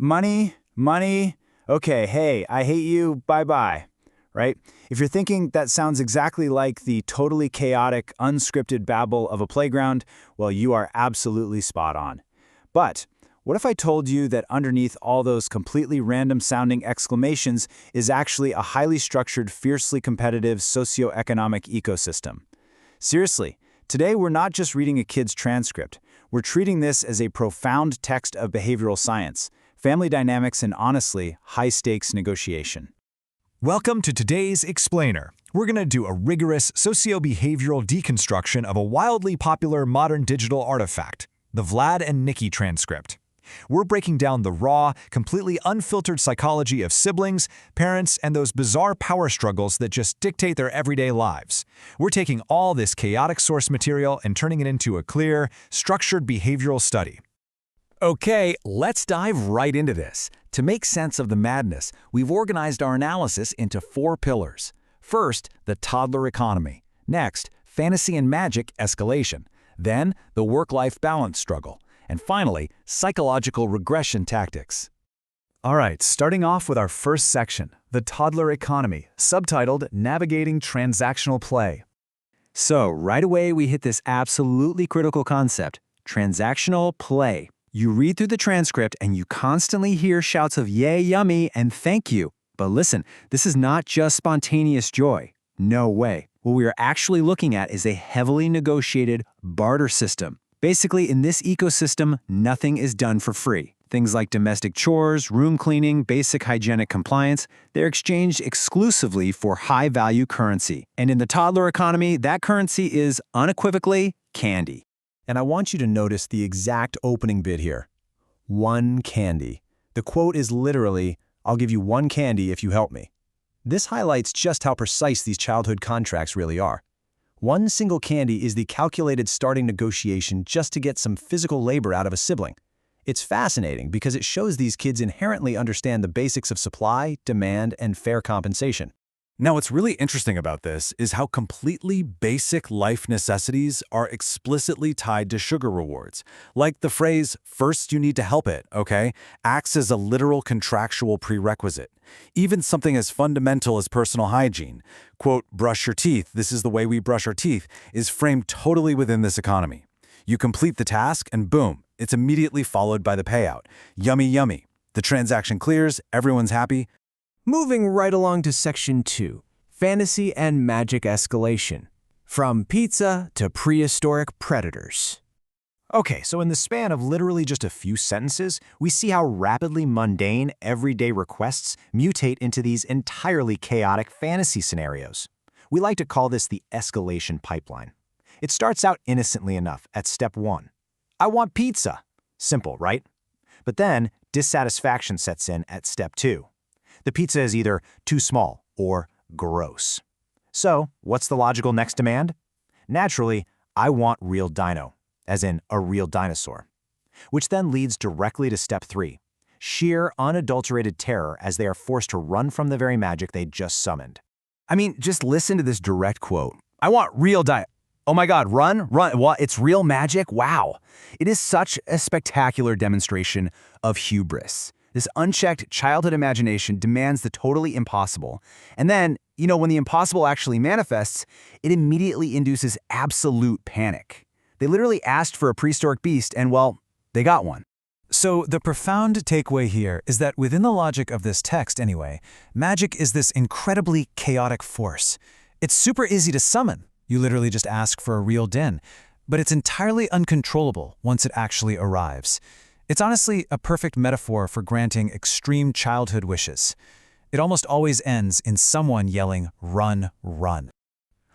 Money, money, okay, hey, I hate you, bye-bye, right? If you're thinking that sounds exactly like the totally chaotic, unscripted babble of a playground, well, you are absolutely spot on. But what if I told you that underneath all those completely random-sounding exclamations is actually a highly structured, fiercely competitive socioeconomic ecosystem? Seriously, today we're not just reading a kid's transcript. We're treating this as a profound text of behavioral science, family dynamics, and honestly, high-stakes negotiation. Welcome to today's Explainer. We're going to do a rigorous socio-behavioral deconstruction of a wildly popular modern digital artifact, the Vlad and Niki transcript. We're breaking down the raw, completely unfiltered psychology of siblings, parents, and those bizarre power struggles that just dictate their everyday lives. We're taking all this chaotic source material and turning it into a clear, structured behavioral study. Okay, let's dive right into this. To make sense of the madness, we've organized our analysis into 4 pillars. First, the toddler economy. Next, fantasy and magic escalation. Then, the work-life balance struggle. And finally, psychological regression tactics. All right, starting off with our first section, the toddler economy, subtitled Navigating Transactional Play. So, right away we hit this absolutely critical concept, transactional play. You read through the transcript and you constantly hear shouts of yay, yummy, and thank you. But listen, this is not just spontaneous joy. No way. What we are actually looking at is a heavily negotiated barter system. Basically, in this ecosystem, nothing is done for free. Things like domestic chores, room cleaning, basic hygienic compliance, they're exchanged exclusively for high-value currency. And in the toddler economy, that currency is unequivocally candy. And I want you to notice the exact opening bit here. One candy. The quote is literally, "I'll give you one candy if you help me." This highlights just how precise these childhood contracts really are. One single candy is the calculated starting negotiation just to get some physical labor out of a sibling. It's fascinating because it shows these kids inherently understand the basics of supply, demand, and fair compensation. Now, what's really interesting about this is how completely basic life necessities are explicitly tied to sugar rewards. Like the phrase, "first you need to help it," okay, acts as a literal contractual prerequisite. Even something as fundamental as personal hygiene, quote, "brush your teeth, this is the way we brush our teeth," is framed totally within this economy. You complete the task and boom, it's immediately followed by the payout. Yummy, yummy. The transaction clears, everyone's happy. Moving right along to Section 2, Fantasy and Magic Escalation. From pizza to prehistoric predators. Okay, so in the span of literally just a few sentences, we see how rapidly mundane, everyday requests mutate into these entirely chaotic fantasy scenarios. We like to call this the escalation pipeline. It starts out innocently enough at step 1. I want pizza. Simple, right? But then dissatisfaction sets in at step 2. The pizza is either too small or gross. So, what's the logical next demand? Naturally, I want real dino, as in a real dinosaur. Which then leads directly to step 3, sheer unadulterated terror as they are forced to run from the very magic they just summoned. I mean, just listen to this direct quote. I want real dino. Oh my God, run? What? It's real magic? Wow. It is such a spectacular demonstration of hubris. This unchecked childhood imagination demands the totally impossible. And then, when the impossible actually manifests, it immediately induces absolute panic. They literally asked for a prehistoric beast and, well, they got one. So the profound takeaway here is that within the logic of this text anyway, magic is this incredibly chaotic force. It's super easy to summon. You literally just ask for a real din. But it's entirely uncontrollable once it actually arrives. It's honestly a perfect metaphor for granting extreme childhood wishes. It almost always ends in someone yelling, "Run, run."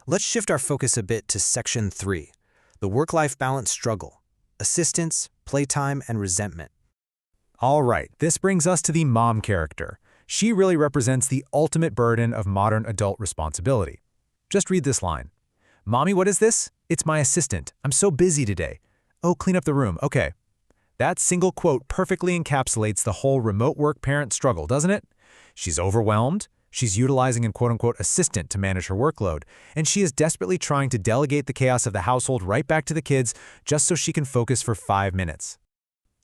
Let's shift our focus a bit to Section 3, the work-life balance struggle, assistance, playtime, and resentment. All right, this brings us to the mom character. She really represents the ultimate burden of modern adult responsibility. Just read this line. "Mommy, what is this? It's my assistant. I'm so busy today. Oh, clean up the room. Okay." That single quote perfectly encapsulates the whole remote work parent struggle, doesn't it? She's overwhelmed, she's utilizing an quote-unquote assistant to manage her workload, and she is desperately trying to delegate the chaos of the household right back to the kids just so she can focus for 5 minutes.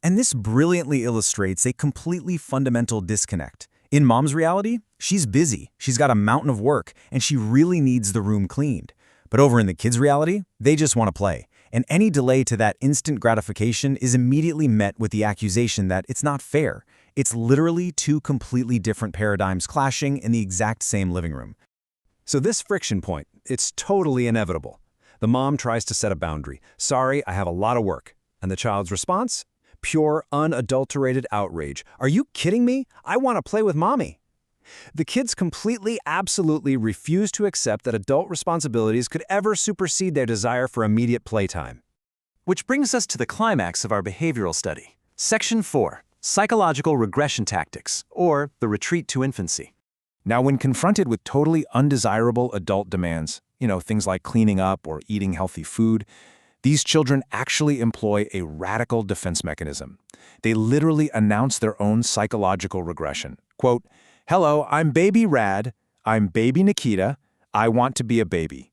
And this brilliantly illustrates a completely fundamental disconnect. In Mom's reality, she's busy, she's got a mountain of work, and she really needs the room cleaned. But over in the kids' reality, they just want to play. And any delay to that instant gratification is immediately met with the accusation that it's not fair. It's literally two completely different paradigms clashing in the exact same living room. So this friction point, it's totally inevitable. The mom tries to set a boundary. Sorry, I have a lot of work. And the child's response? Pure, unadulterated outrage. Are you kidding me? I want to play with mommy. The kids completely, absolutely refuse to accept that adult responsibilities could ever supersede their desire for immediate playtime. Which brings us to the climax of our behavioral study. Section 4, Psychological Regression Tactics, or the Retreat to Infancy. Now, when confronted with totally undesirable adult demands, things like cleaning up or eating healthy food, these children actually employ a radical defense mechanism. They literally announce their own psychological regression. Quote, "Hello, I'm baby Rad. I'm baby Nikita. I want to be a baby."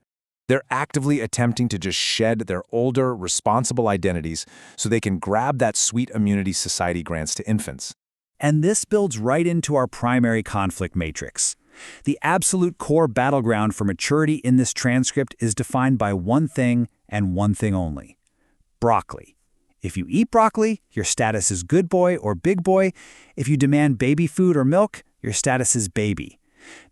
They're actively attempting to just shed their older, responsible identities so they can grab that sweet immunity society grants to infants. And this builds right into our primary conflict matrix. The absolute core battleground for maturity in this transcript is defined by one thing and one thing only: broccoli. If you eat broccoli, your status is good boy or big boy. If you demand baby food or milk, your status is baby.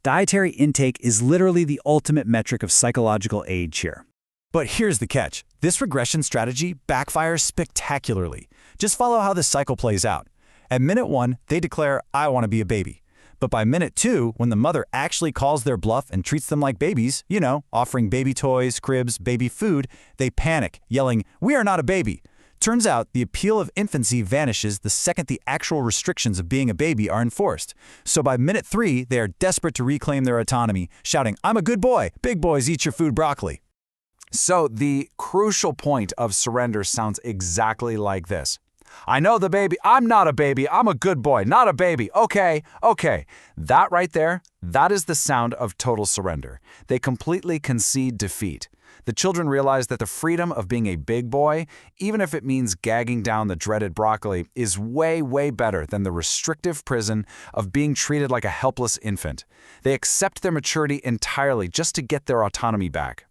Dietary intake is literally the ultimate metric of psychological age here. But here's the catch. This regression strategy backfires spectacularly. Just follow how this cycle plays out. At minute 1, they declare, "I want to be a baby." But by minute 2, when the mother actually calls their bluff and treats them like babies, offering baby toys, cribs, baby food, they panic, yelling, "We are not a baby." Turns out the appeal of infancy vanishes the second the actual restrictions of being a baby are enforced. So by minute 3, they are desperate to reclaim their autonomy, shouting, "I'm a good boy. Big boys eat your food broccoli." So the crucial point of surrender sounds exactly like this. "I know the baby. I'm not a baby. I'm a good boy, not a baby. Okay. That right there, that is the sound of total surrender. They completely concede defeat. The children realize that the freedom of being a big boy, even if it means gagging down the dreaded broccoli, is way, way better than the restrictive prison of being treated like a helpless infant. They accept their maturity entirely just to get their autonomy back.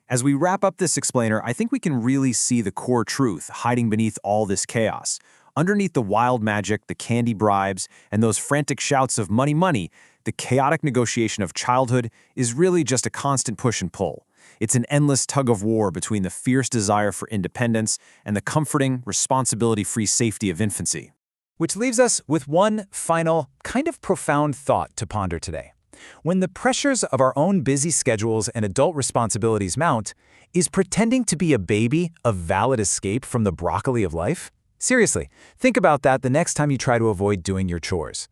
As we wrap up this explainer, I think we can really see the core truth hiding beneath all this chaos. Underneath the wild magic, the candy bribes, and those frantic shouts of money, money, the chaotic negotiation of childhood is really just a constant push and pull. It's an endless tug of war between the fierce desire for independence and the comforting, responsibility-free safety of infancy. Which leaves us with one final, kind of profound thought to ponder today. When the pressures of our own busy schedules and adult responsibilities mount, is pretending to be a baby a valid escape from the broccoli of life? Seriously, think about that the next time you try to avoid doing your chores.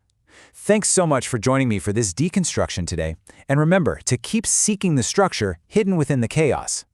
Thanks so much for joining me for this deconstruction today, and remember to keep seeking the structure hidden within the chaos.